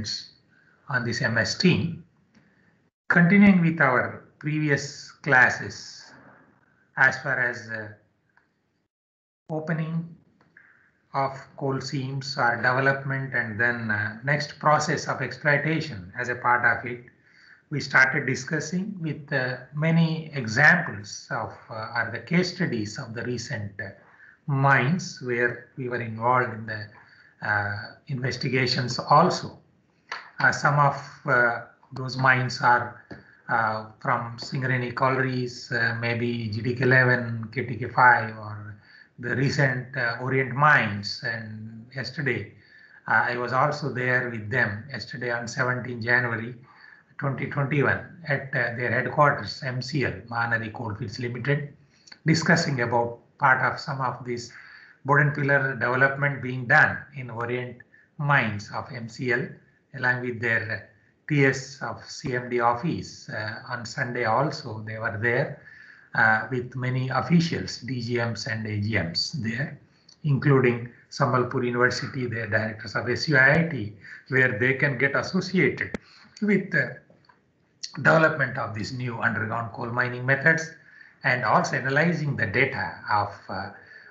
students on this MS team. Continuing with our previous classes as far as opening of coal seams or development and then next process of exploitation as a part of it, we started discussing with many examples of or the case studies of the recent mines where we were involved in the investigations also. Some of those mines are from Singareni collieries, maybe GDK11, KTK5, or the recent Orient mines. And yesterday, I was also there with them yesterday on 17 January 2021 at their headquarters, MCL, Mahanadi Coalfields Limited, discussing about part of some of this board and pillar development being done in Orient mines of MCL, along with their TS of CMD office. On Sunday also, they were there with many officials, DGMs and AGMs there, including Sambalpur University, their directors of SUIIT, where they can get associated with the development of these new underground coal mining methods, and also analyzing the data of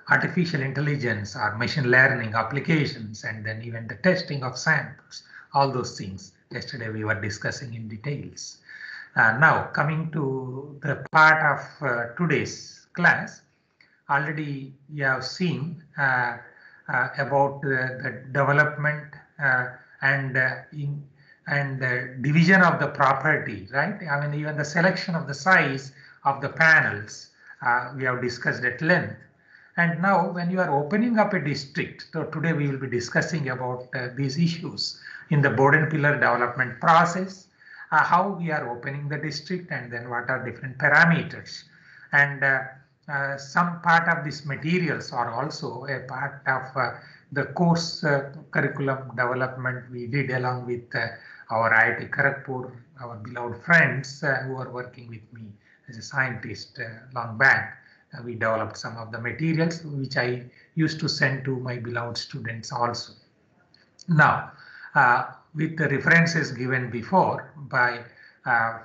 artificial intelligence or machine learning applications, and then even the testing of samples, all those things. Yesterday we were discussing in details. Now coming to the part of today's class, already you have seen about the development and division of the property, right? I mean, even the selection of the size of the panels we have discussed at length. And now when you are opening up a district, so today we will be discussing about these issues in the board and pillar development process, how we are opening the district, and then what are different parameters. And some part of these materials are also a part of the course curriculum development we did along with our IIT Kharagpur, our beloved friends who are working with me as a scientist long back. We developed some of the materials which I used to send to my beloved students also. Now, with the references given before by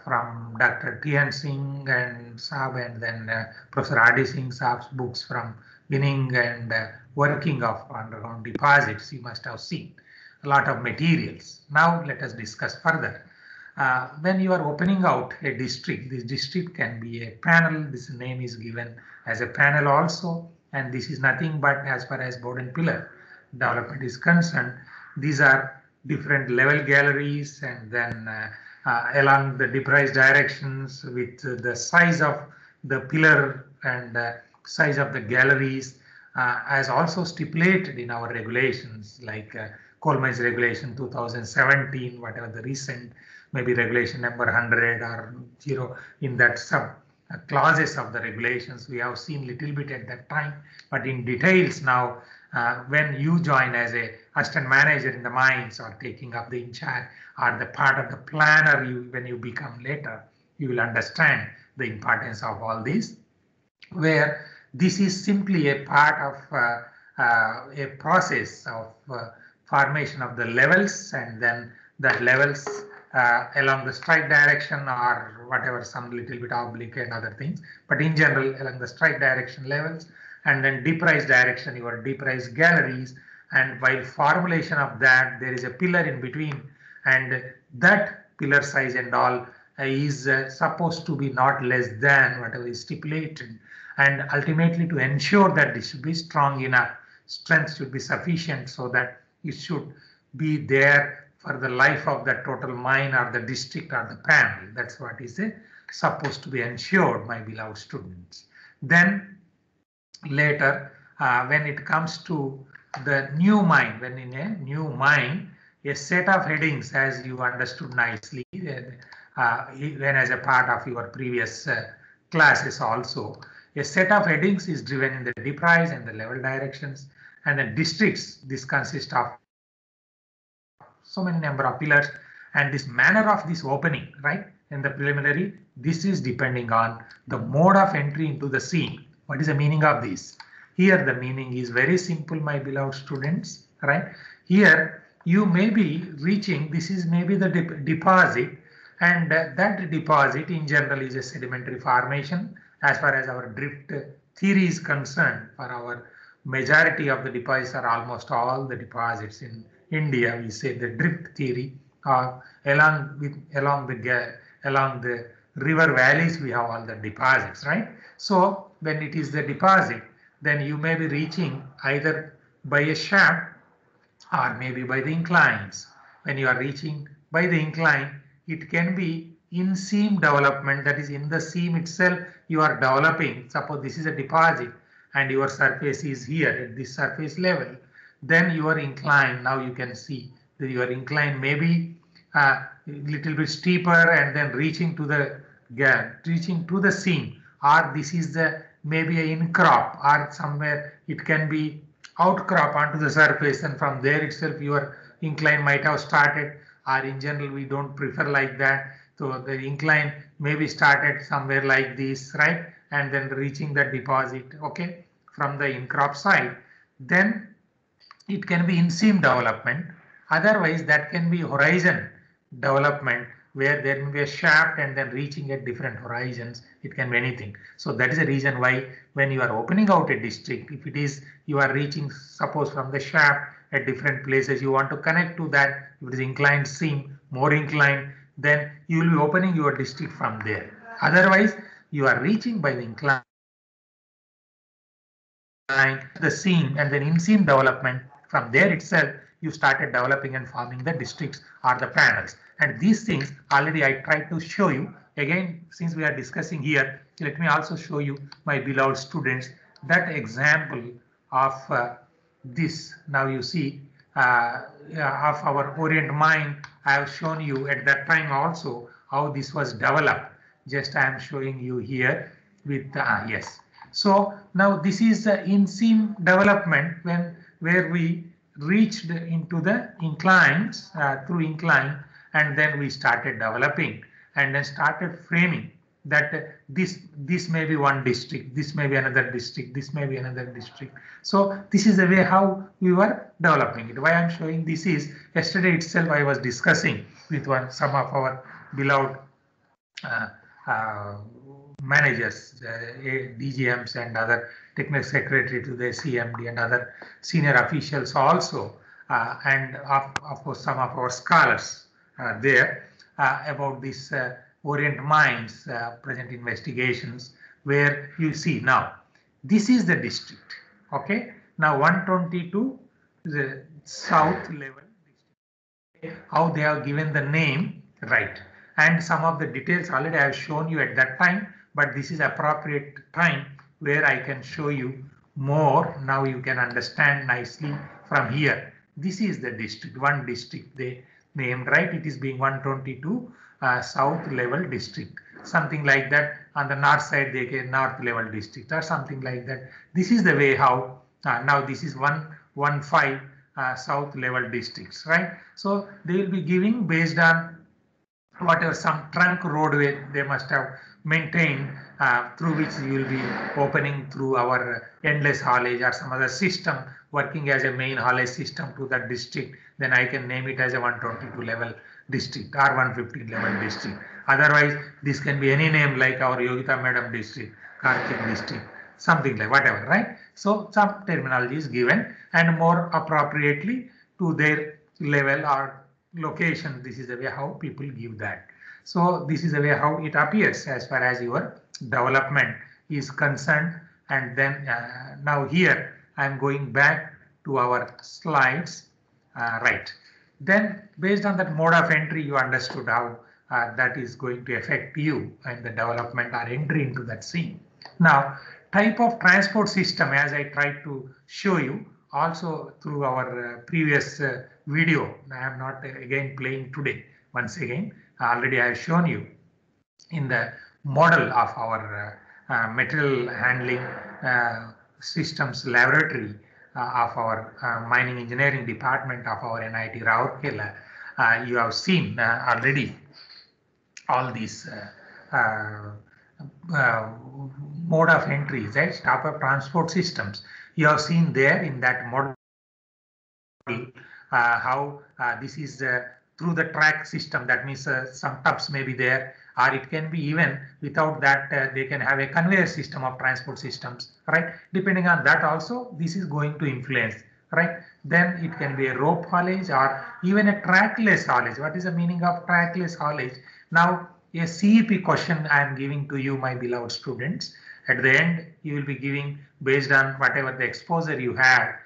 from Dr. Tian Singh and Saab, and then Professor Adi Singh Saab's books from beginning and working of underground deposits, you must have seen a lot of materials. Now let us discuss further. When you are opening out a district, this district can be a panel. This name is given as a panel also, and this is nothing but, as far as board and pillar development is concerned, these are different level galleries, and then along the deprise directions with the size of the pillar and size of the galleries as also stipulated in our regulations, like Coal Mines Regulation 2017, whatever the recent, maybe regulation number 100 or 0, in that sub clauses of the regulations we have seen little bit at that time, but in details now when you join as a assistant manager in the mines or taking up the in charge or the part of the planner, when you become later, you will understand the importance of all this, where this is simply a part of a process of formation of the levels, and then that levels along the strike direction or whatever, some little bit oblique and other things, but in general along the strike direction levels, and then deprise direction, your deprise galleries, and while formulation of that there is a pillar in between, and that pillar size and all is supposed to be not less than whatever is stipulated, and ultimately to ensure that this should be strong enough, strength should be sufficient so that it should be there for the life of the total mine or the district or the panel. That's what is supposed to be ensured, my beloved students. Then later, when it comes to the new mine, when in a new mine, a set of headings, as you understood nicely, when as a part of your previous classes also, a set of headings is driven in the deprise and the level directions, and the districts, this consists of so many number of pillars, and this manner of this opening, right, in the preliminary, this is depending on the mode of entry into the seam. What is the meaning of this? Here the meaning is very simple, my beloved students, right? Here you may be reaching, this is maybe the deposit, and that deposit in general is a sedimentary formation as far as our drift theory is concerned. For our majority of the deposits are almost all the deposits in India, we say the drift theory, along the river valleys we have all the deposits, right? So when it is the deposit, then you may be reaching either by a shaft or maybe by the inclines. When you are reaching by the incline, it can be in seam development, that is in the seam itself you are developing. Suppose this is a deposit and your surface is here at this surface level, then your incline, now you can see that your incline may be a little bit steeper and then reaching to the seam, or this is the maybe a incrop, or somewhere it can be outcrop onto the surface, and from there itself your incline might have started, or in general we don't prefer like that. So the incline may be started somewhere like this, right, and then reaching the deposit, okay, from the incrop side. Then it can be in seam development. Otherwise that can be horizon development, where there may be a shaft and then reaching at different horizons. It can be anything. So that is the reason why when you are opening out a district, if it is you are reaching suppose from the shaft at different places, you want to connect to that, if it is inclined seam, more inclined, then you will be opening your district from there. Otherwise you are reaching by the incline, the seam, and then in seam development, from there itself you started developing and forming the districts or the panels. And these things already I tried to show you. Again, since we are discussing here, let me also show you, my beloved students, that example of this. Now you see of our Orient Mine. I have shown you at that time also how this was developed. Just I am showing you here with yes. So now this is the in-seam development where we reached into the inclines, through incline, and then we started developing and then started framing that this may be one district, this may be another district, this may be another district. So this is the way how we were developing it. Why I'm showing this is, yesterday itself I was discussing with some of our beloved managers, DGMs and other technical secretary to the CMD and other senior officials also, and of course some of our scholars there about this Orient Mines present investigations, where you see now this is the district. Okay, now 122 the south level district. How they have given the name, right? And some of the details already I have shown you at that time, but this is appropriate time where I can show you more. Now you can understand nicely from here. This is the district, one district they named, right? It is being 122 south level district, something like that. On the north side they get north level district or something like that. This is the way how now this is 115 south level districts, right? So they will be giving based on whatever some trunk roadway they must have maintained, through which you will be opening through our endless haulage or some other system working as a main haulage system to that district. Then I can name it as a 122 level district or 115 level district. Otherwise this can be any name like our Yogita Madam district, Karthik district, something like whatever, right? So some terminology is given, and more appropriately to their level or location, this is the way how people give that. So this is the way how it appears as far as your development is concerned. And then now here I am going back to our slides, right? Then based on that mode of entry, you understood how that is going to affect you and the development or entry into that scene. Now type of transport system, as I tried to show you also through our previous video. I am not again playing today. Once again, already I have shown you in the model of our material handling systems laboratory of our mining engineering department of our NIT Rourkela. You have seen already all these mode of entries, right? Type of transport systems. You have seen there in that model how this is through the track system. That means some tubs may be there, or it can be even without that they can have a conveyor system of transport systems, right? Depending on that also, this is going to influence, right? Then it can be a rope haulage or even a trackless haulage. What is the meaning of trackless haulage? Now, a CEP question I am giving to you, my beloved students. At the end, you will be giving based on whatever the exposure you had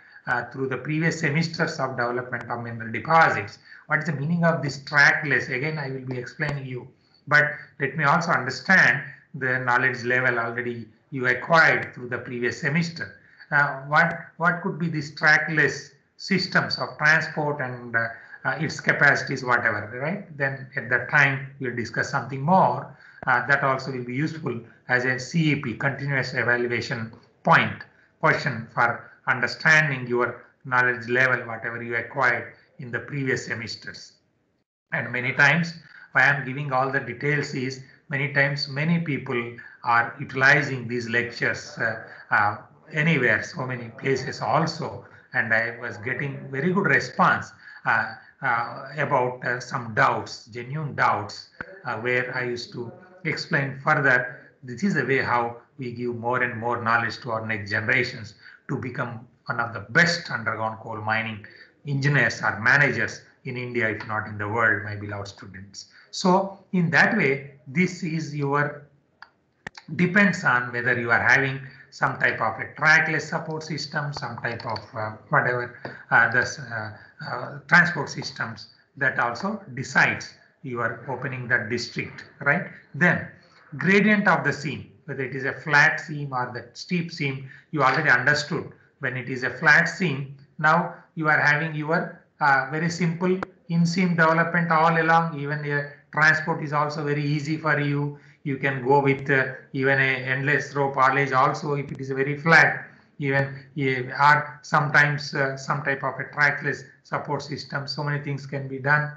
through the previous semesters of development of mineral deposits. What is the meaning of this trackless? Again, I will be explaining you. But let me also understand the knowledge level already you acquired through the previous semester. What could be these trackless systems of transport and its capacities, whatever, right? Then at that time, we'll discuss something more. That also will be useful as a CEP, continuous evaluation point question for understanding your knowledge level, whatever you acquired in the previous semesters. And many times, why I'm giving all the details is many times many people are utilizing these lectures anywhere, so many places also, and I was getting very good response about some doubts, genuine doubts, where I used to explain further. This is the way how we give more and more knowledge to our next generations to become one of the best underground coal mining engineers or managers in India, if not in the world, my beloved students. So in that way, this is your depends on whether you are having some type of a trackless support system, some type of whatever transport systems, that also decides you are opening that district, right? Then gradient of the seam, whether it is a flat seam or the steep seam, you already understood. When it is a flat seam, now you are having your very simple in-seam development all along. Even a transport is also very easy for you. You can go with even a endless rope haulage also if it is very flat. Even or sometimes some type of a trackless support system. So many things can be done.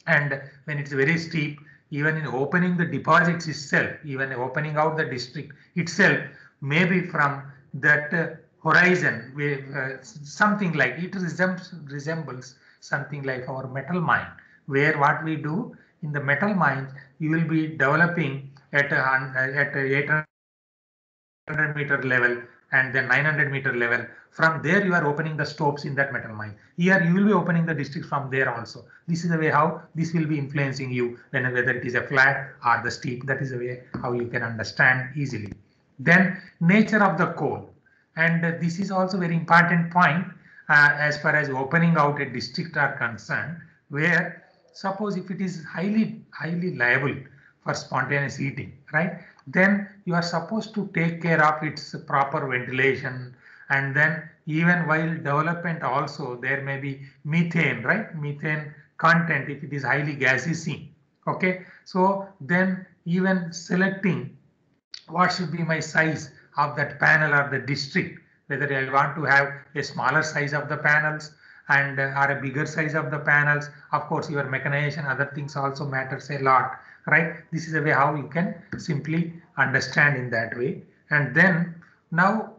And when it's very steep, even in opening the deposits itself, even opening out the district itself, maybe from that horizon, something like it resembles something like our metal mine, where what we do in the metal mine, you will be developing at a 800-meter level and then 900-meter level. From there, you are opening the stopes in that metal mine. Here, you will be opening the districts from there also. This is the way how this will be influencing you, whether it is a flat or the steep. That is the way how you can understand easily. Then nature of the coal. And this is also very important point as far as opening out a district are concerned, where suppose if it is highly liable for spontaneous heating, right? Then you are supposed to take care of its proper ventilation, and then even while development also there may be methane, right? Methane content if it is highly gaseous seam. Okay, so then even selecting what should be my size of that panel or the district, whether I want to have a smaller size of the panels and or a bigger size of the panels. Of course, your mechanization, other things also matters a lot, right? This is a way how you can simply understand in that way. And then now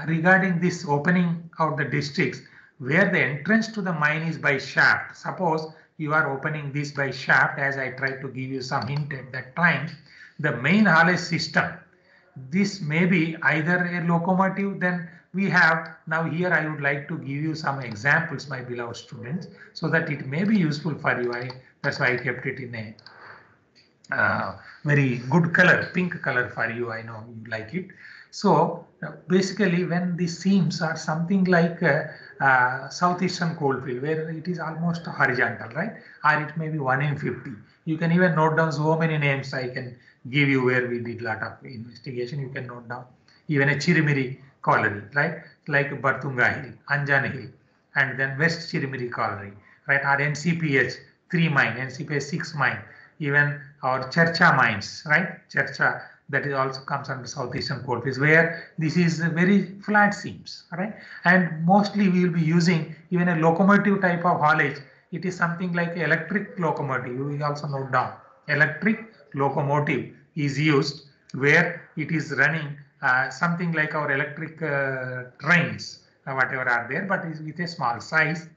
regarding this opening out the districts, where the entrance to the mine is by shaft. Suppose you are opening this by shaft, as I tried to give you some hint at that time. The main haulage system, this may be either a locomotive. Then we have now here I would like to give you some examples, my beloved students, so that it may be useful for you. That's why I kept it in a very good color, pink color for you. I know you like it. So basically when the seams are something like southeastern coalfield, where it is almost horizontal, right? Or it may be 1 in 50. You can even note down so many names I can give you where we did lot of investigation. You can note down even a Chirimiri colliery, right? Like Bartunga Hill, Anjan Hill, and then West Chirimiri colliery, right? Or NCPH 3 mine, NCPH 6 mine, even our Chercha mines, right? Chercha, that is also comes under southeastern coalfields, where this is very flat seams, right? And mostly we will be using even a locomotive type of haulage. It is something like electric locomotive. You will also note down electric locomotive is used, where it is running something like our electric trains, whatever are there, but is with a small size.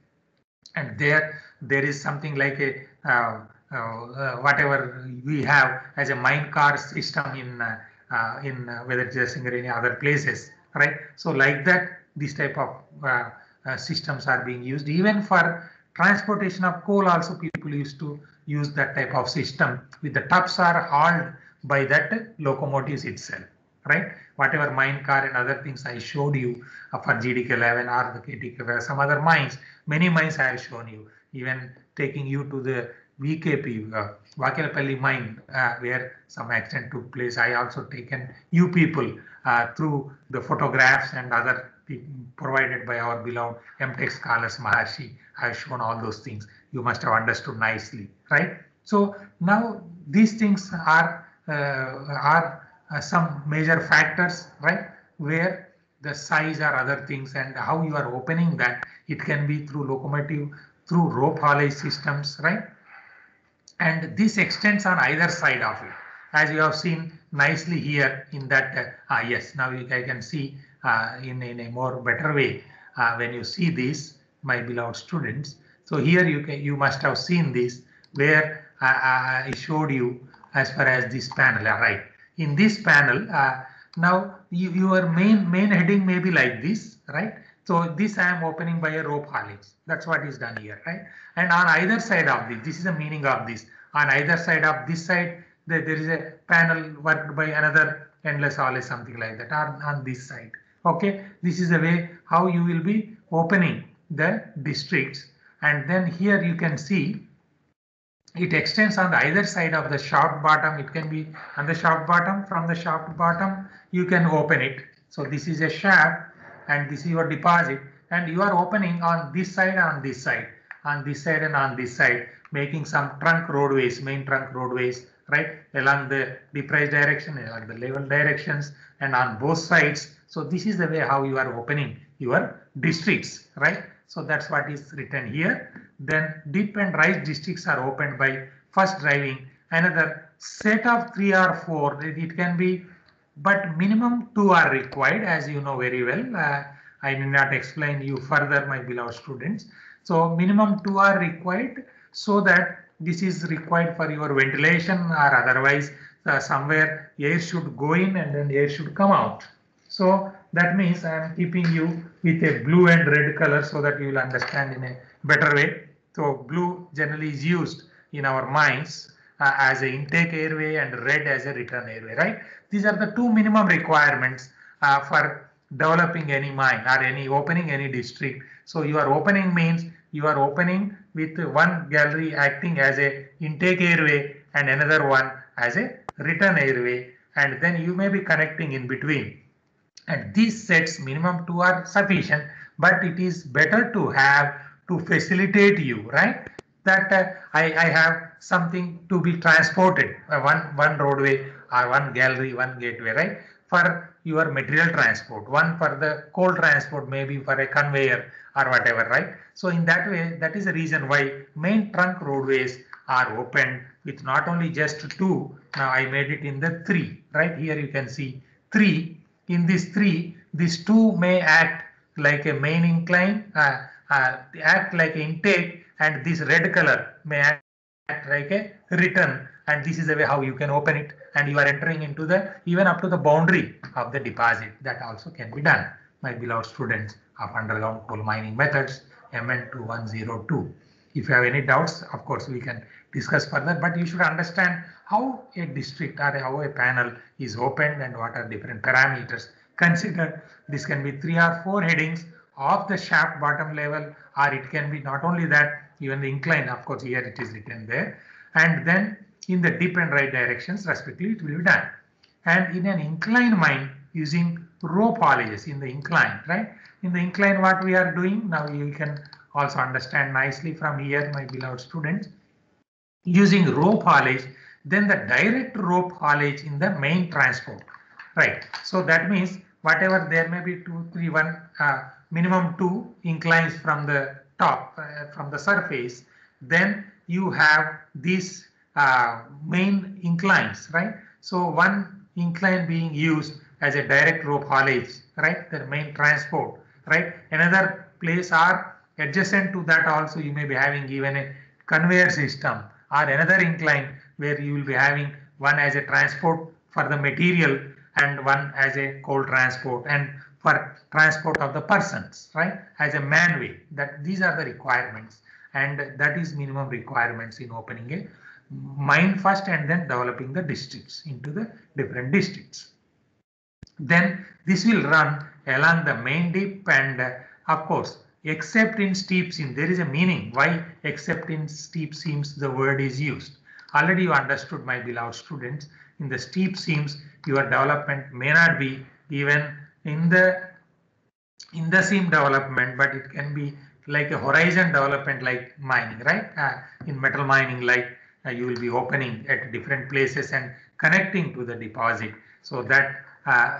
and there is something like a whatever we have as a mine car system in whether it is or any other places, right? So like that, this type of systems are being used even for transportation of coal. Also, people used to use that type of system with the tubs are hauled by that locomotives itself, right? Whatever mine car and other things I showed you for GDK11 or the KTK, some other mines, many mines I have shown you, even taking you to the VKP, Vakelapalli mine, where some accident took place. I also taken you people through the photographs and other provided by our beloved MTech scholars Maharshi. I have shown all those things. You must have understood nicely, right? So now these things are some major factors, right? Where the size or other things and how you are opening that. It can be through locomotive, through rope haulage systems, right? And this extends on either side of it, as you have seen nicely here in that. Yes, now I can see in a more better way when you see this, my beloved students. So here you must have seen this where I showed you as far as this panel, right? In this panel, now your main heading may be like this, right? So this I am opening by a rope haulage. That's what is done here, right? And on either side of this is the meaning of this. On either side of this side, there is a panel worked by another endless haulage, something like that, or on this side. Okay, this is the way how you will be opening the districts. And then here you can see it extends on either side of the shaft bottom. It can be on the shaft bottom. From the shaft bottom, you can open it. So this is a shaft and this is your deposit, and you are opening on this side, on this side, on this side and on this side, making some trunk roadways, main trunk roadways, right, along the depressed direction, along the level directions, and on both sides. So this is the way how you are opening your districts, right? So that's what is written here. Then dip and rise districts are opened by first driving another set of 3 or 4. It can be, but minimum 2 are required, as you know very well. I need not explain you further, my beloved students. So minimum 2 are required, so that this is required for your ventilation, or otherwise somewhere air should go in and then air should come out. So that means I am keeping you with a blue and red color so that you will understand in a better way. So blue generally is used in our minds as an intake airway and red as a return airway, right? These are the two minimum requirements for developing any mine or any opening any district. So your opening means you are opening with one gallery acting as a intake airway and another one as a return airway, and then you may be connecting in between. And these sets minimum 2 are sufficient, but it is better to have to facilitate you, right? That I have something to be transported, one roadway or one gallery, one gateway, right? For your material transport, one for the coal transport, maybe for a conveyor or whatever, right? So in that way, that is the reason why main trunk roadways are opened with not only just 2. Now I made it in the 3, right? Here you can see 3. In these 3, these 2 may act like a main incline, act like an intake, and this red color may act like a return. And this is the way how you can open it, and you are entering into the even up to the boundary of the deposit. That also can be done, my beloved students of underground coal mining methods, MN 2102. If you have any doubts, of course, we can discuss further, but you should understand how a district or how a panel is opened and what are different parameters considered. This can be 3 or 4 headings of the shaft bottom level, or it can be not only that, even the incline, of course, here it is written there, and then in the dip and right directions respectively it will be done. And in an incline mine using rope haulages in the incline, right? In the incline what we are doing, now you can also understand nicely from here, my beloved students, using rope haulage, then the direct rope haulage in the main transport, right? So that means whatever there may be 2, 3, 1, minimum 2 inclines from the top, from the surface, then you have these main inclines, right? So one incline being used as a direct rope haulage, right? The main transport, right? Another place are Adjacent to that also you may be having even a conveyor system or another incline where you will be having one as a transport for the material and one as a coal transport and for transport of the persons, right, as a manway. That these are the requirements, and that is minimum requirements in opening a mine first and then developing the districts into the different districts. Then this will run along the main dip, and of course except in steep seam, there is a meaning why except in steep seams the word is used. Already you understood, my beloved students, in the steep seams your development may not be even in the seam development, but it can be like a horizon development like mining, right? In metal mining, like you will be opening at different places and connecting to the deposit. So that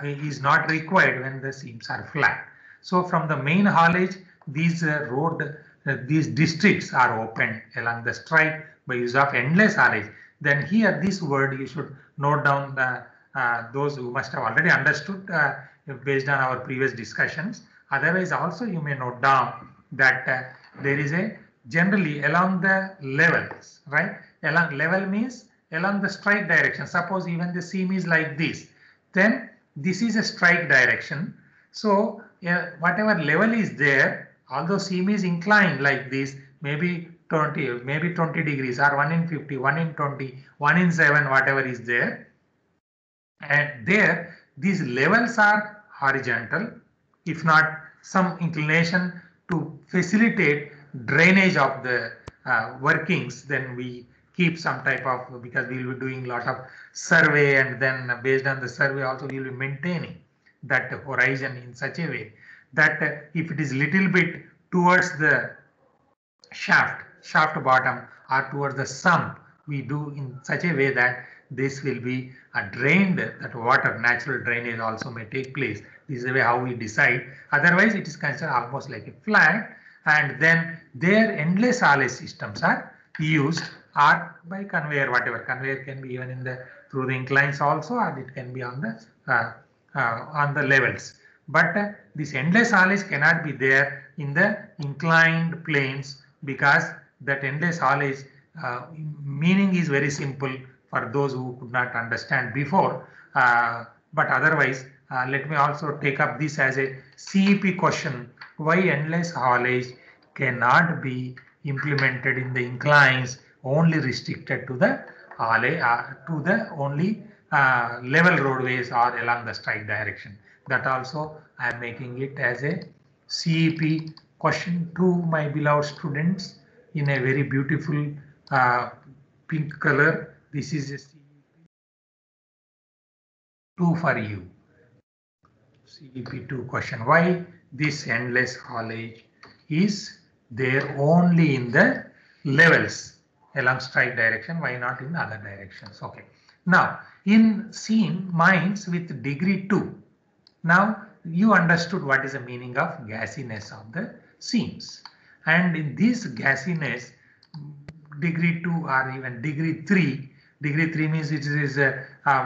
is not required when the seams are flat. So from the main haulage, these these districts are opened along the strike by use of endless haulage. Then here this word you should note down those who must have already understood based on our previous discussions. Otherwise also you may note down that there is a generally along the levels, right? Along level means along the strike direction. Suppose even the seam is like this, then this is a strike direction. So whatever level is there, although seam is inclined like this, maybe 20 degrees or 1 in 50, 1 in 20, 1 in 7, whatever is there. And there these levels are horizontal, if not some inclination to facilitate drainage of the workings, then we keep some type of, because we will be doing a lot of survey, and then based on the survey also we will be maintaining that horizon in such a way that if it is little bit towards the shaft bottom or towards the sump, we do in such a way that this will be drained, that water natural drainage also may take place. This is the way how we decide. Otherwise it is considered almost like a flat, and then their endless haulage systems are used, or by conveyor, whatever conveyor can be even in the through the inclines also, or it can be on the levels. But this endless haulage cannot be there in the inclined planes, because that endless haulage meaning is very simple for those who could not understand before. But otherwise, let me also take up this as a CEP question: why endless haulage cannot be implemented in the inclines, only restricted to the only level roadways or along the strike direction? That also I am making it as a CEP question to my beloved students in a very beautiful pink color. This is a CEP 2 for you. CEP 2 question: why this endless haulage is there only in the levels along strike direction, why not in other directions? Okay. Now in seam mines with degree 2, now you understood what is the meaning of gassiness of the seams, and in this gassiness, degree 2 or even degree 3, degree 3 means it is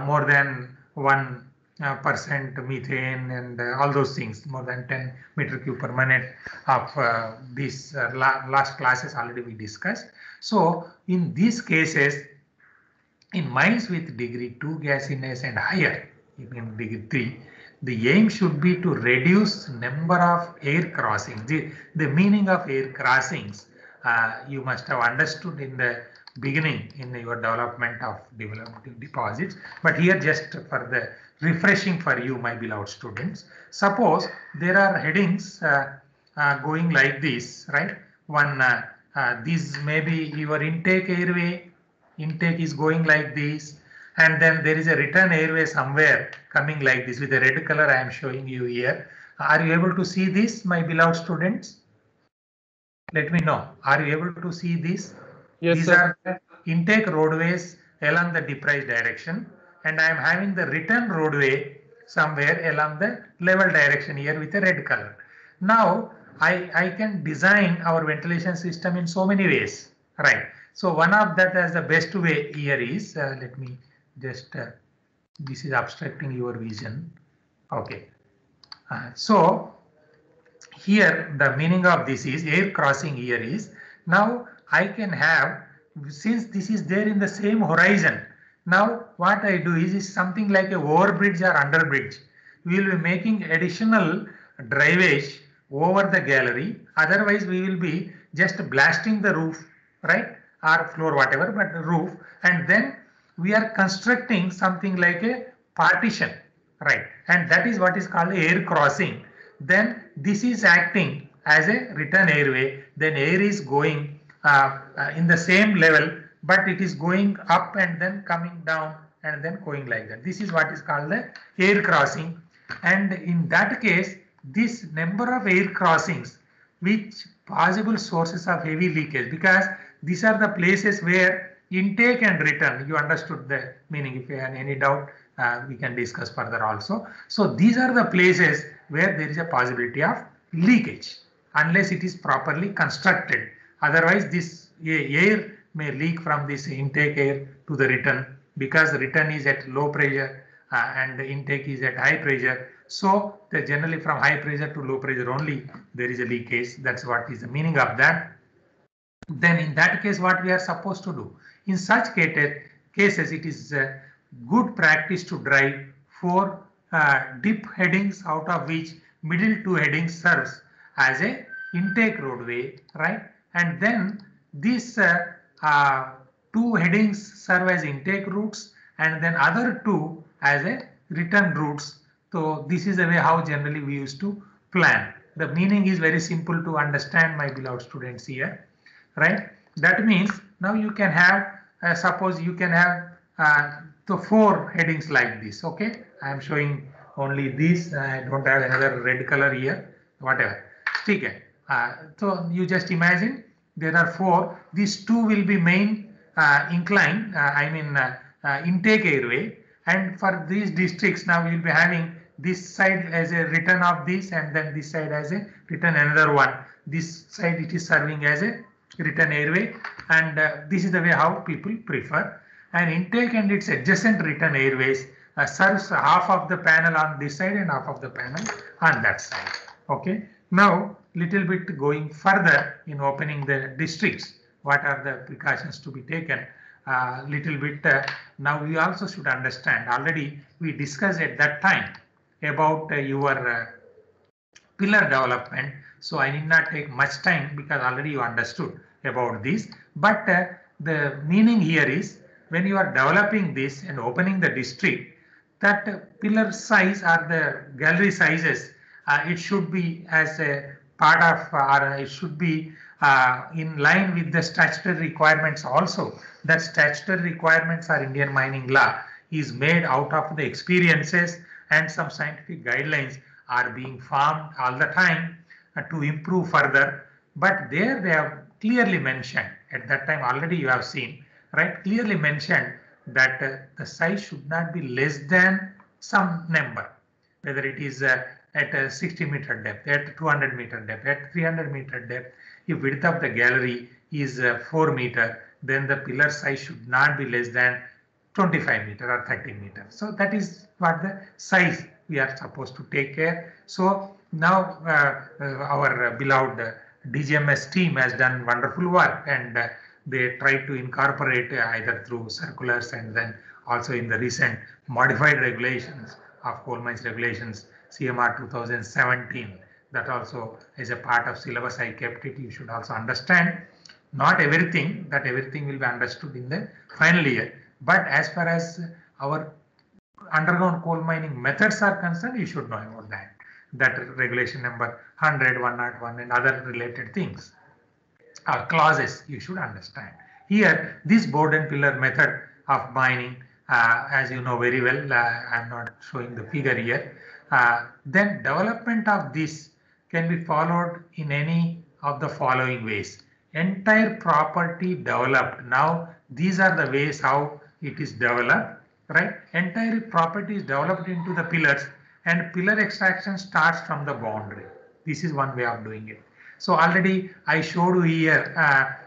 more than 1% methane and all those things, more than 10 meter cube per minute of these last classes already we discussed. So in these cases, in mines with degree 2 gassiness and higher, even degree 3, the aim should be to reduce number of air crossings. The meaning of air crossings you must have understood in the beginning in your development of developing deposits, but here just for the refreshing for you, my beloved students. Suppose there are headings going like this, right? One, this may be your intake airway. Intake is going like this, and then there is a return airway somewhere coming like this with a red color I am showing you here. Are you able to see this, my beloved students? Let me know. Are you able to see this? Yes, These sir. are the intake roadways along the depressed direction, and I am having the return roadway somewhere along the level direction here with a red color. Now I can design our ventilation system in so many ways, right? So one of that as the best way here is, let me just, this is obstructing your vision. Okay. So here the meaning of this is air crossing here is now I can have, since this is there in the same horizon, now what I do is something like a overbridge or underbridge. We will be making additional drivage over the gallery, otherwise we will be just blasting the roof, right, or floor whatever, but the roof, and then we are constructing something like a partition, right, and that is what is called air crossing. Then this is acting as a return airway, then air is going in the same level, but it is going up and then coming down and then going like that. This is what is called the air crossing, and in that case this number of air crossings which possible sources of heavy leakage, because these are the places where intake and return, you understood the meaning. If you have any doubt, we can discuss further also. So these are the places where there is a possibility of leakage unless it is properly constructed. Otherwise this air may leak from this intake air to the return, because the return is at low pressure and the intake is at high pressure. So generally from high pressure to low pressure only there is a leakage. That's what is the meaning of that. Then in that case what we are supposed to do? In such cases it is good practice to drive 4 dip headings, out of which middle 2 headings serves as a intake roadway, right? And then these 2 headings serve as intake routes and then other 2 as a return routes. So this is the way how generally we used to plan. The meaning is very simple to understand, my beloved students here, right? That means now you can have, suppose you can have the 4 headings like this. Okay, I am showing only these. I don't have another red color here, whatever. Okay. So you just imagine there are 4. These 2 will be main incline, intake airway, and for these districts now we will be having this side as a return of this and then this side as a return another one. This side it is serving as a return airway, and this is the way how people prefer. And intake and its adjacent return airways serves half of the panel on this side and half of the panel on that side. Okay. Now little bit going further in opening the districts, what are the precautions to be taken? Little bit now we also should understand, already we discussed at that time about your pillar development. So I need not take much time because already you understood about this. But the meaning here is when you are developing this and opening the district, that pillar size or the gallery sizes, it should be as a part of, or it should be in line with the statutory requirements also. That statutory requirements or Indian mining law is made out of the experiences, and some scientific guidelines are being formed all the time to improve further. But there they have clearly mentioned, at that time already you have seen, right, clearly mentioned that the size should not be less than some number, whether it is at a 60-meter depth, at 200-meter depth, at 300-meter depth. If width of the gallery is 4 meter, then the pillar size should not be less than 25 meter or 30 meter. So that is what the size we are supposed to take care. So now our beloved DGMS team has done wonderful work, and they try to incorporate either through circulars and then also in the recent modified regulations of coal mines regulations, CMR 2017. That also is a part of syllabus. I kept it. You should also understand. Not everything, that everything will be understood in the final year. But as far as our underground coal mining methods are concerned, you should know about that. That regulation number 100, 101 and other related things. Clauses you should understand. Here, this board and pillar method of mining, as you know very well, I am not showing the figure here. Then development of this can be followed in any of the following ways. Entire property developed. Now, these are the ways how it is developed, right? Entire property is developed into the pillars, and pillar extraction starts from the boundary. This is one way of doing it. So already I showed you here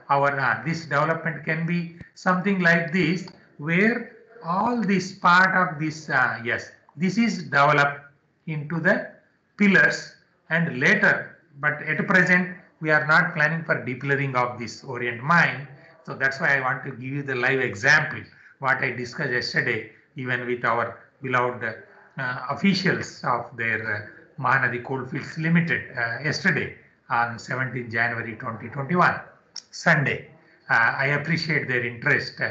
our this development can be something like this, where all this part of this, yes, this is developed into the pillars, and later but at present we are not planning for depillaring of this Orient mine. So that's why I want to give you the live example what I discussed yesterday, even with our beloved officials of their Mahanadi Coalfields Limited yesterday on 17th January 2021, Sunday. I appreciate their interest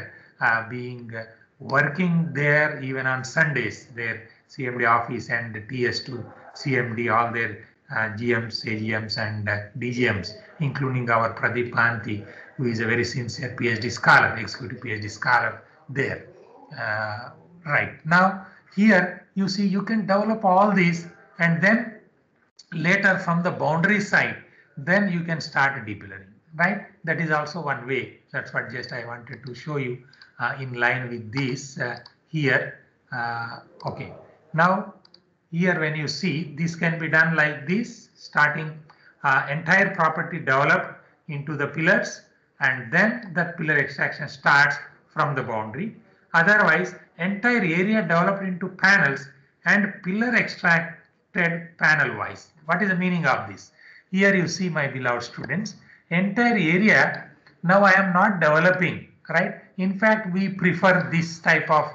being working there even on Sundays, their CMD office and TS2 CMD, all their GMs, AGMs, and DGMs, including our Pradeep Kanti, who is a very sincere PhD scholar, executive PhD scholar there. Right now, here you see you can develop all these, and then later from the boundary side, then you can start depillaring, right? That is also one way. That's what just I wanted to show you in line with this here. Okay, now here when you see this can be done like this, starting entire property developed into the pillars, and then that pillar extraction starts from the boundary. Otherwise, entire area developed into panels and pillar extracted panel wise. What is the meaning of this? Here you see, my beloved students, entire area now I am not developing, right? In fact, we prefer this type of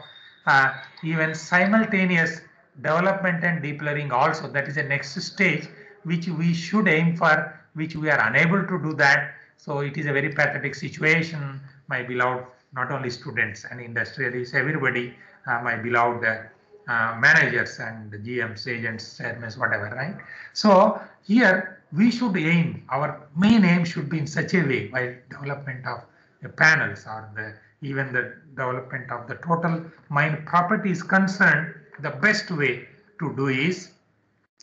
even simultaneous development and depillaring also. That is the next stage which we should aim for, which we are unable to do that. So it is a very pathetic situation, my beloved, not only students and industrialists, everybody, my beloved managers and GMs, agents, chairmen, whatever, right? So here we should aim, our main aim should be in such a way while development of the panels or even the development of the total mine property is concerned, the best way to do is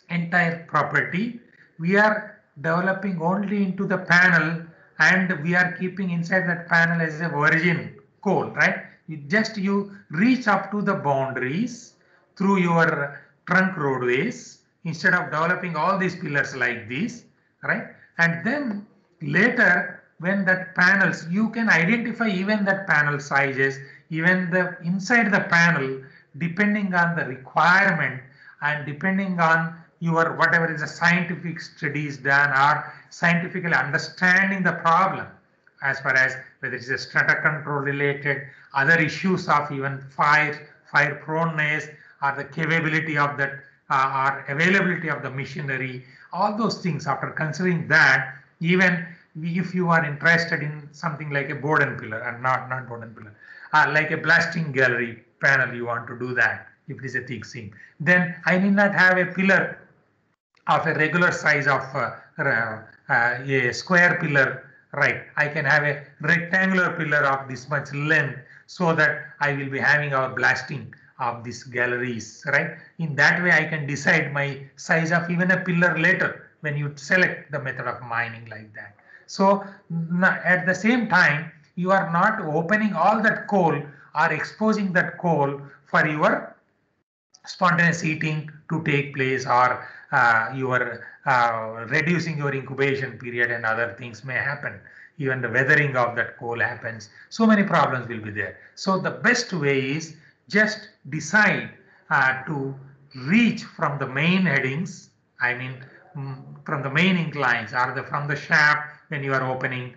entire property we are developing only into the panel, and we are keeping inside that panel as a virgin coal, right? You reach up to the boundaries through your trunk roadways instead of developing all these pillars like this, right? And then later when that panels, you can identify even that panel sizes, even the inside the panel, depending on the requirement and depending on your whatever is the scientific studies done or scientifically understanding the problem, as far as whether it is a strata control related, other issues of even fire proneness, or the capability of that or availability of the machinery, all those things. After considering that, even if you are interested in something like a Borden pillar and not Borden pillar, like a blasting gallery panel, you want to do that if it is a thick seam, then I need not have a pillar of a regular size of a square pillar, right? I can have a rectangular pillar of this much length, so that I will be having our blasting of these galleries, right? In that way, I can decide my size of even a pillar later when you select the method of mining like that. So at the same time, you are not opening all that coal or exposing that coal for your spontaneous heating to take place, or your reducing your incubation period and other things may happen. Even the weathering of that coal happens. So many problems will be there. So the best way is just decide to reach from the main headings, I mean from the main inclines or from the shaft when you are opening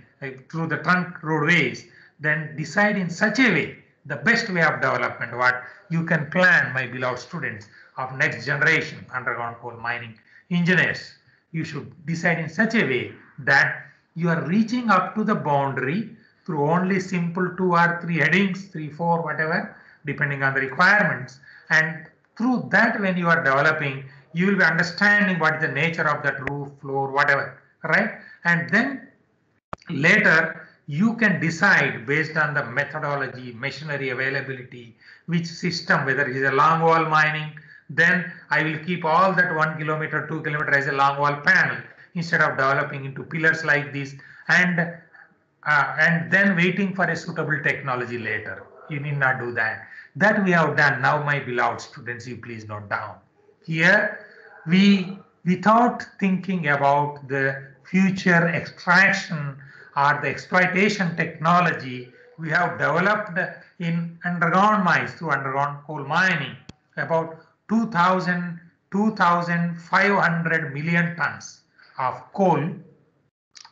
through the trunk roadways, then decide in such a way, the best way of development, what you can plan, my beloved students of next generation underground coal mining engineers. You should decide in such a way that you are reaching up to the boundary through only simple 2 or 3 headings, 3, 4, whatever, depending on the requirements. And through that, when you are developing, you will be understanding what is the nature of that roof, floor, whatever, right? And then later, you can decide based on the methodology, machinery availability, which system, whether it is a long wall mining, then I will keep all that 1 kilometer, 2 kilometer as a long wall panel instead of developing into pillars like this, and then waiting for a suitable technology later. You need not do that. That we have done. Now, my beloved students, you please note down. Here, we, without thinking about the future extraction or the exploitation technology, we have developed in underground mines through underground coal mining about 2,500 million tons of coal,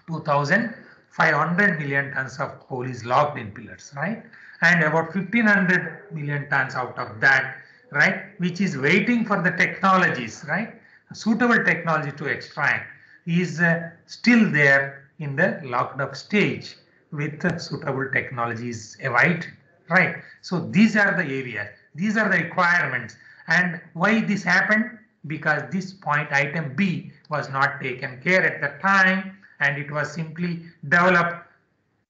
2,500 million tons of coal is locked in pillars, right? And about 1,500 million tons out of that, right, which is waiting for the technologies, right, suitable technology to extract, is still there in the locked up stage with suitable technologies awaited, right? So these are the areas, these are the requirements. And why this happened? Because this point item B was not taken care at the time, and it was simply developed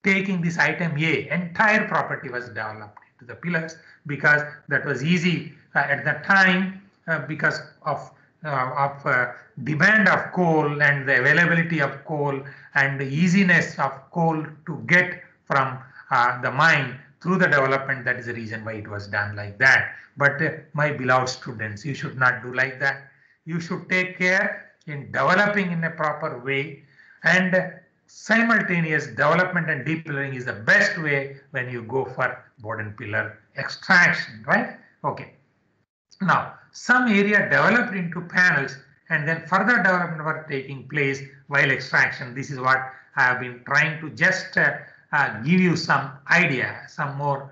taking this item A. Entire property was developed into the pillars because that was easy at the time, because of demand of coal and the availability of coal and the easiness of coal to get from the mine through the development. That is the reason why it was done like that. But my beloved students, you should not do like that. You should take care in developing in a proper way, and simultaneous development and deep pillaring is the best way when you go for board and pillar extraction, right? Okay. Now, some area developed into panels and then further development were taking place while extraction. This is what I have been trying to just give you some idea, some more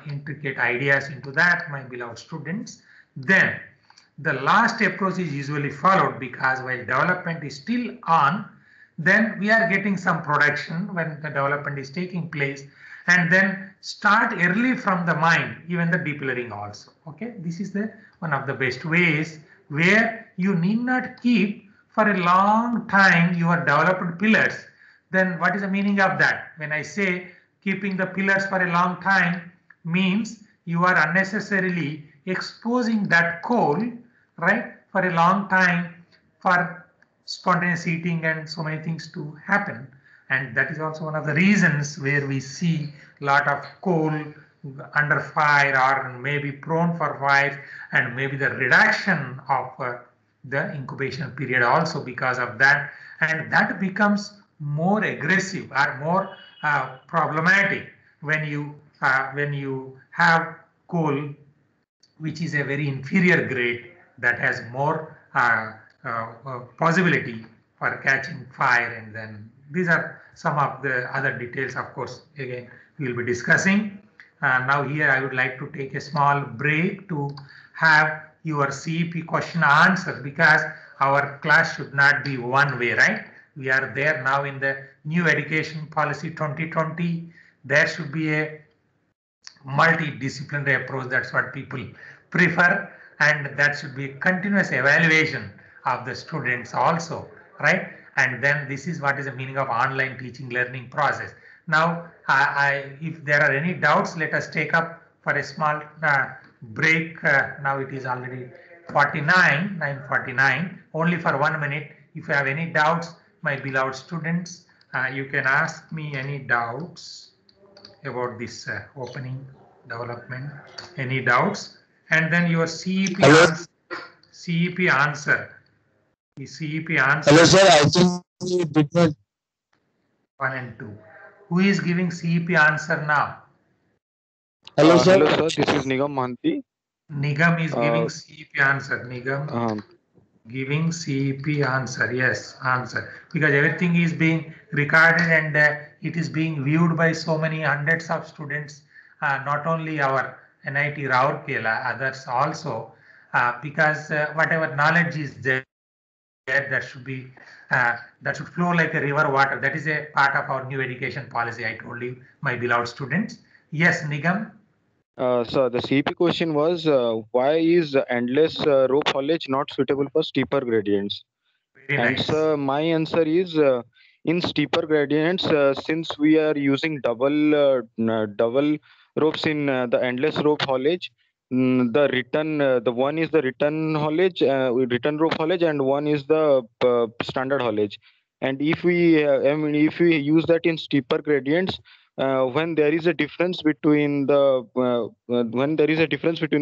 intricate ideas into that, my beloved students. Then the last approach is usually followed because while development is still on, then we are getting some production when the development is taking place, and then start early from the mine, even the depillaring also. Okay, this is the one of the best ways where you need not keep for a long time your developed pillars. Then what is the meaning of that? When I say keeping the pillars for a long time, means you are unnecessarily exposing that coal, right, for a long time for spontaneous heating and so many things to happen. And that is also one of the reasons where we see a lot of coal under fire or maybe prone for fire, and maybe the reduction of the incubation period also because of that. And that becomes more aggressive or more problematic when you have coal which is a very inferior grade that has more possibility for catching fire. And then these are some of the other details, of course, again we will be discussing. Now here I would like to take a small break to have your CEP question answered, because our class should not be one way, right? We are there now in the new education policy 2020. There should be a multidisciplinary approach. That's what people prefer, and that should be continuous evaluation of the students also, right? And then this is what is the meaning of online teaching learning process. Now if there are any doubts, let us take up for a small break. Now it is already 9:49, only for 1 minute. If you have any doubts, my beloved students, you can ask me any doubts about this opening development, any doubts, and then your CEP answer. CEP answer. The CEP answer. Hello, sir. I think you did not. 1 and 2. Who is giving CEP answer now? Hello, sir. Hello, sir. This is Nigam Mahanti. Nigam is giving CEP answer. Nigam giving CEP answer. Yes, answer. Because everything is being recorded and it is being viewed by so many hundreds of students, not only our NIT Rourkela, others also, because whatever knowledge is there, that should be that should flow like a river water. That is a part of our new education policy, I told you, my beloved students. Yes, Nigam. So the CP question was, why is endless rope haulage not suitable for steeper gradients? Very and nice. my answer is, in steeper gradients, since we are using double ropes in the endless rope haulage, the one is the return haulage, return rope haulage, and one is the standard haulage. And if we if we use that in steeper gradients, when there is a difference between the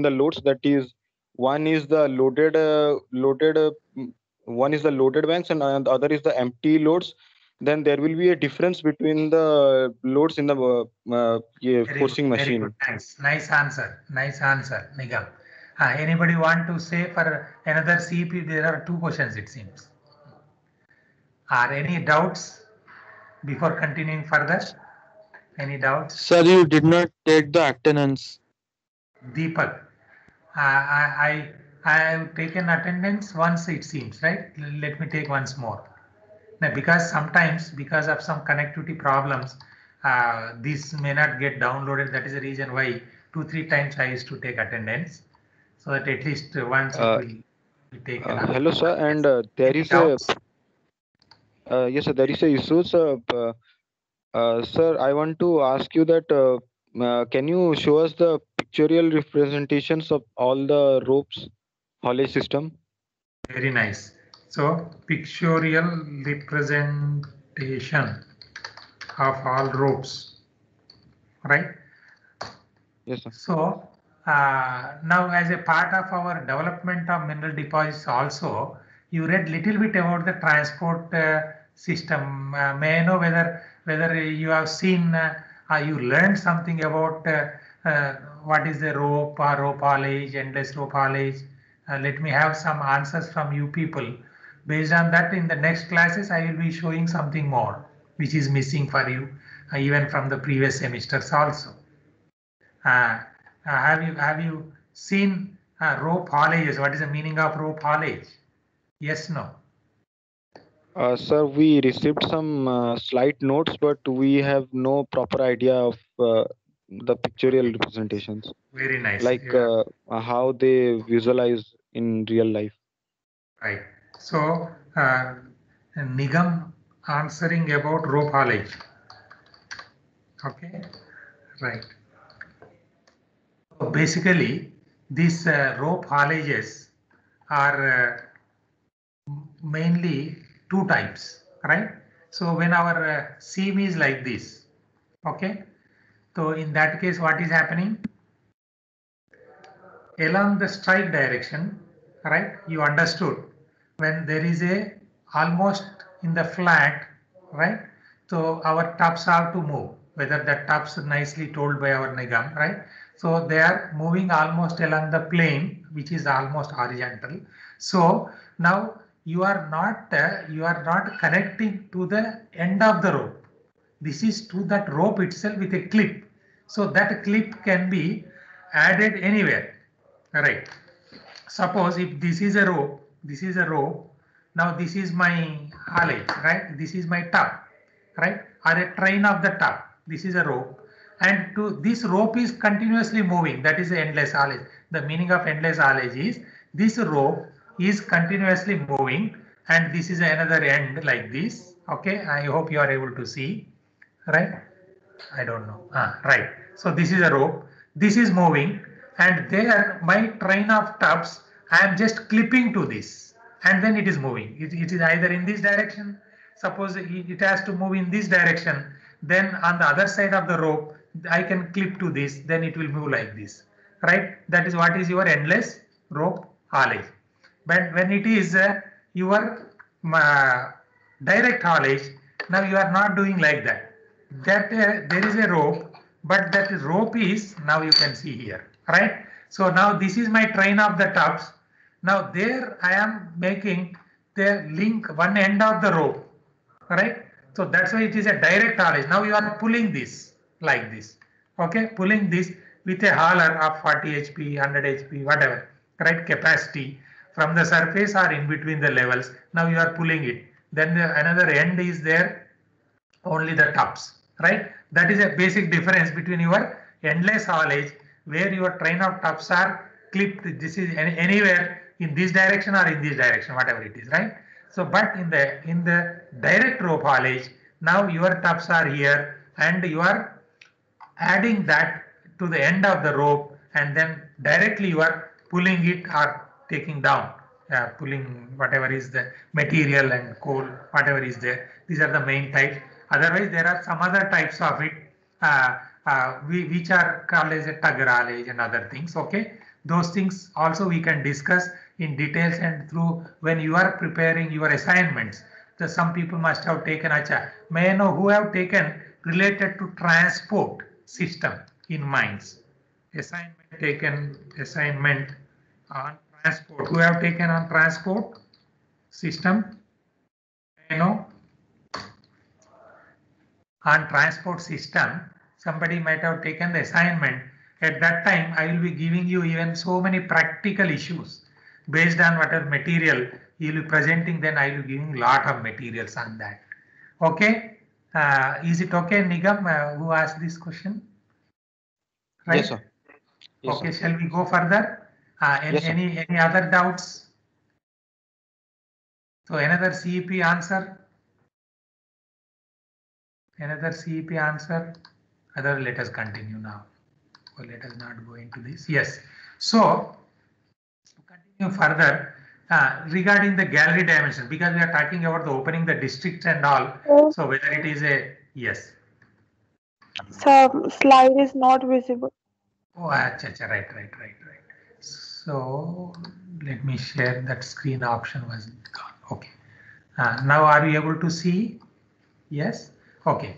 loads, that is, one is the one is the loaded banks and the other is the empty loads, then there will be a difference between the loads in the forcing machine. Very good. Nice answer. Nice answer, Nigam. Anybody want to say for another CP? There are 2 questions, it seems. Are any doubts before continuing further? Any doubts? Sir, you did not take the attendance. Deepak, I have taken attendance once it seems, right? Let me take once more. Now, because sometimes because of some connectivity problems, this may not get downloaded. That is the reason why 2-3 times I used to take attendance, so that at least once it will be taken up. Hello, sir, and there Any is a doubts? yes, sir, there is a issue, sir. Sir, I want to ask you that can you show us the pictorial representations of all the ropes haulage system? Very nice. So pictorial representation of all ropes, right? Yes, sir. So now as a part of our development of mineral deposits also, you read little bit about the transport system. May I know whether you have seen, you learned something about what is the rope or rope haulage, endless rope haulage? Let me have some answers from you people. Based on that, in the next classes, I will be showing something more, which is missing for you, even from the previous semesters also. Uh, have you seen rope haulages? What is the meaning of rope haulage? Yes, no. Sir, we received some slight notes, but we have no proper idea of the pictorial representations, Very nice. like how they visualize in real life. Right. So Nigam answering about rope haulage. Okay. Right. So basically, these rope haulages are mainly two types, right? So when our seam is like this, okay, so in that case, what is happening? Along the strike direction, right? You understood when there is a almost in the flat, right? So our tubs have to move, whether the tubs nicely told by our Nigam, right? So they are moving almost along the plane, which is almost horizontal. So now you are not connecting to the end of the rope. This is to that rope itself with a clip. So that clip can be added anywhere. Right. Suppose if this is a rope, this is a rope. Now this is my haulage, right? This is my tub, right? Or a train of the tub. This is a rope. And to this rope is continuously moving. That is the endless haulage. The meaning of endless haulage is this rope is continuously moving, and this is another end like this. Okay, I hope you are able to see, right? I don't know. Right. So this is a rope. This is moving, and there my train of tubs, I am just clipping to this, and then it is moving. It is either in this direction. Suppose it has to move in this direction. Then on the other side of the rope, I can clip to this. Then it will move like this. Right. That is what is your endless rope haulage. But when it is your direct haulage, now you are not doing like that. That there is a rope, but that rope is now you can see here, right? So now this is my train of the tubs. Now there I am making the link one end of the rope, right? So that's why it is a direct haulage. Now you are pulling this like this, okay? Pulling this with a hauler of 40 HP, 100 HP, whatever, right? Capacity from the surface or in between the levels. Now you are pulling it. Then another end is there, only the tubs, right? That is a basic difference between your endless haulage, where your train of tubs are clipped. This is anywhere in this direction or in this direction, whatever it is, right? So, but in the direct rope haulage, now your tubs are here, and you are adding that to the end of the rope, and then directly you are pulling it or taking down, pulling whatever is the material and coal, whatever is there. These are the main types. Otherwise, there are some other types of it, which are called as a tugger haulage and other things. Okay, those things also we can discuss in details, and through when you are preparing your assignments. So some people must have taken acha. May I know who have taken related to transport system in mines? Assignment on transport. Who have taken on transport system? I know. on transport system, somebody might have taken the assignment. At that time, I will be giving you even so many practical issues based on whatever material you will be presenting. Then I will be giving lot of materials on that. Okay, is it okay, Nigam, who asked this question? Right? Yes, sir. Yes, Okay, sir. shall we go further? Yes, sir. Any other doubts? So another CEP answer. Another CEP answer. Other, let us continue now. So let us not go into this. Yes. So continue further regarding the gallery dimension, because we are talking about the opening the district and all. So whether it is a yes. So slide is not visible. Oh, acha, right. So let me share that screen option was gone. Okay. Now are you able to see? Yes. Okay.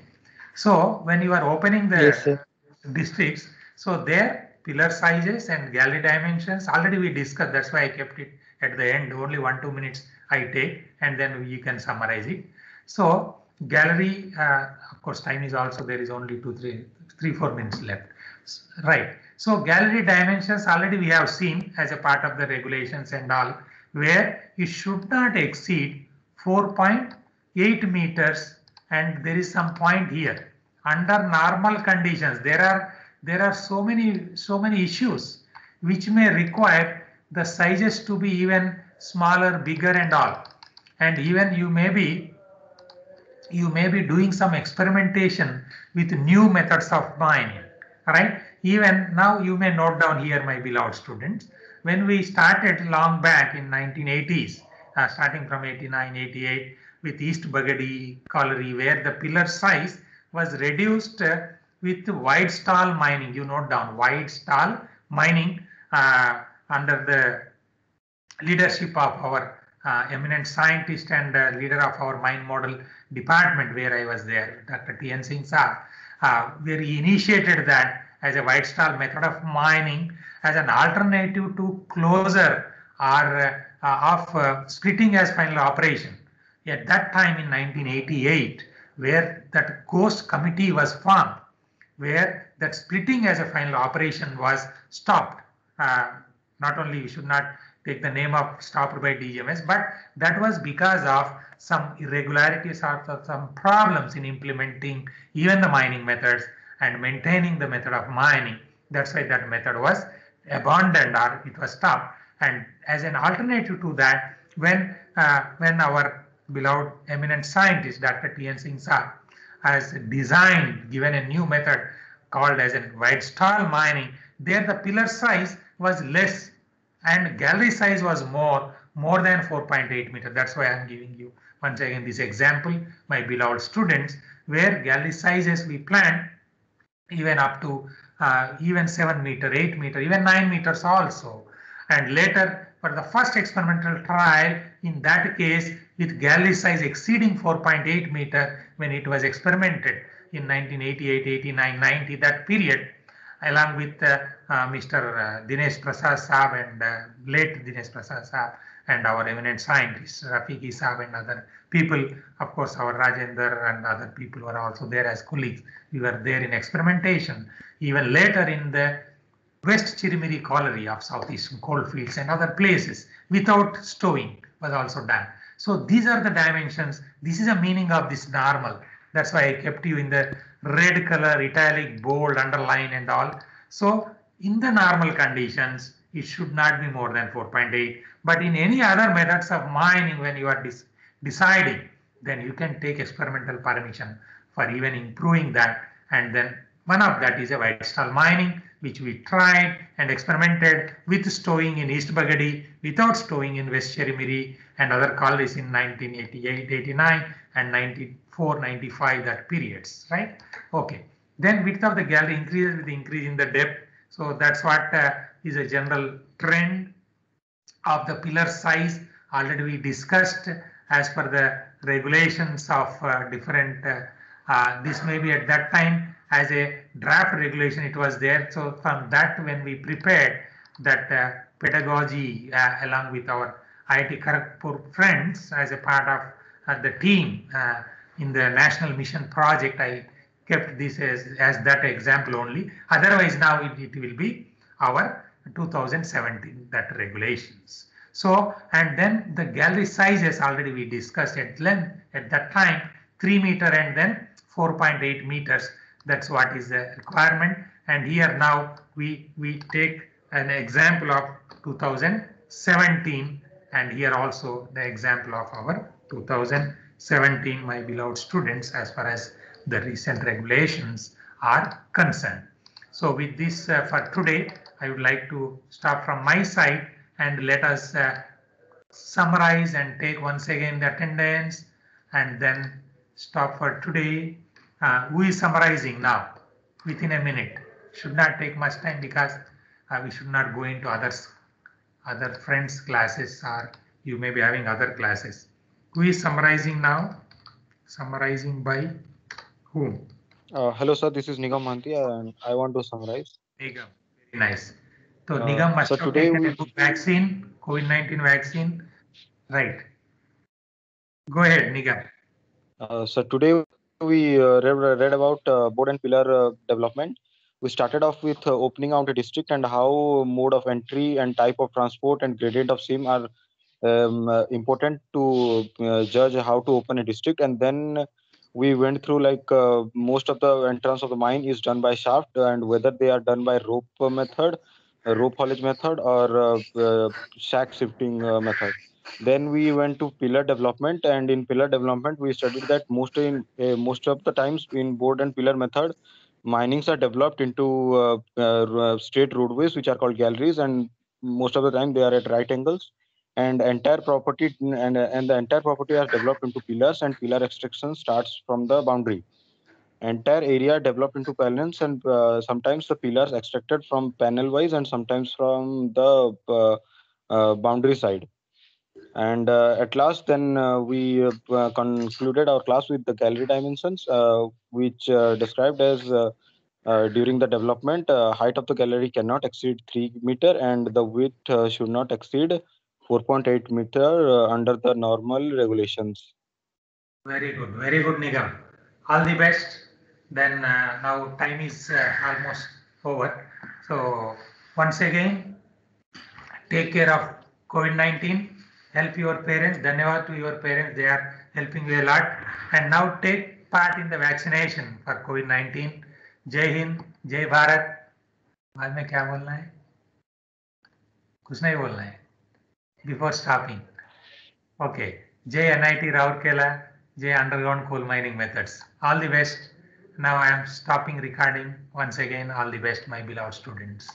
So when you are opening the Yes, sir. districts, so their pillar sizes and gallery dimensions already we discussed. That's why I kept it at the end. Only 1-2 minutes I take, and then you can summarize it. So gallery, of course, time is also there is only 3-4 minutes left. Right. So gallery dimensions already we have seen as a part of the regulations and all, where it should not exceed 4.8 meters, and there is some point here. Under normal conditions, there are so many issues which may require the sizes to be even smaller, bigger, and all. And even you may be doing some experimentation with new methods of mining, right? Even now you may note down here, my beloved students, when we started long back in 1980s, starting from 89, 88 with East Bagadi colliery, where the pillar size was reduced with wide stall mining. You note down wide stall mining under the leadership of our eminent scientist and leader of our mine model department, where I was there, Dr. T.N. Singh Saab, where he initiated that as a wide stall method of mining as an alternative to closure or of splitting as final operation. At that time in 1988, where that ghost committee was formed, where that splitting as a final operation was stopped. Not only we should not take the name of stopped by DGMS, but that was because of some irregularities or some problems in implementing even the mining methods and maintaining the method of mining. That's why that method was abandoned or it was stopped. And as an alternative to that, when our beloved eminent scientist, Dr. T.N. Singh Saab, has given a new method called as a wide stall mining, there the pillar size was less and gallery size was more than 4.8 meter. That's why I'm giving you once again this example, my beloved students, where gallery sizes we planned even up to even 7 meter, 8 meter, even 9 meters also. And later for the first experimental trial, in that case with gallery size exceeding 4.8 meter, when it was experimented in 1988, 89, 90, that period, along with Mr. Dinesh Prasad Saab and late Dinesh Prasad Saab and our eminent scientists, Rafiki Saab and other people. Of course, our Rajendra and other people were also there as colleagues. We were there in experimentation. Even later in the West Chirimiri colliery of southeastern coalfields and other places, without stowing was also done. So these are the dimensions. This is the meaning of this normal. That's why I kept you in the red color, italic, bold, underline and all. So in the normal conditions, it should not be more than 4.8. But in any other methods of mining, when you are deciding, then you can take experimental permission for even improving that. And then one of that is a wide stall mining, which we tried and experimented with stowing in East Bagadi, without stowing in West Chirimiri and other collieries in 1988, 89 and 94, 95, that periods, right? Okay. Then width of the gallery increases with the increase in the depth. So that's what is a general trend of the pillar size. Already we discussed as per the regulations of different, this may be at that time as a draft regulation it was there. So from that, when we prepared that pedagogy along with our IIT Kharagpur friends as a part of the team in the national mission project, I kept this as that example only. Otherwise, now it will be our 2017 that regulations. So, and then the gallery sizes already we discussed at length at that time, 3 meter and then 4.8 meters. That's what is the requirement. And here now we take an example of 2017, and here also the example of our 2017, my beloved students, as far as the recent regulations are concerned. So with this for today, I would like to stop from my side and let us summarize and take once again the attendance and then stop for today. Who is summarizing now? Within a minute. Should not take much time because we should not go into other friends' classes, or you may be having other classes. Who is summarizing now? Summarizing by whom? Hello, sir. This is Nigam Manti, and I want to summarize. Nigam. Very nice. So Nigam must so have today taken we a good vaccine, COVID-19 vaccine. Right. Go ahead, Nigam. So today we read about board and pillar development. We started off with opening out a district and how mode of entry and type of transport and gradient of SIM are important to judge how to open a district. And then we went through like most of the entrance of the mine is done by shaft, and whether they are done by rope method, rope haulage method, or shack shifting method. Then we went to pillar development, and in pillar development we studied that most of the times in board and pillar method, minings are developed into straight roadways which are called galleries, and most of the time they are at right angles, and entire property and the entire property are developed into pillars, and pillar extraction starts from the boundary. Entire area developed into panels, and sometimes the pillars extracted from panel wise and sometimes from the boundary side. And at last, then we concluded our class with the gallery dimensions, which described as during the development, height of the gallery cannot exceed 3 meter, and the width should not exceed 4.8 meter under the normal regulations. Very good, Nigam. All the best. Then now time is almost over. So once again, take care of COVID-19. Help your parents. Dhanyavad to your parents. They are helping you a lot. And now take part in the vaccination for COVID-19. जय हिंद, जय भारत. बाद में क्या बोलना है? कुछ नहीं बोलना है. Before stopping. Okay. Jay NIT Rourkela, Jay Underground Coal Mining Methods. All the best. Now I am stopping recording. Once again, all the best, my beloved students.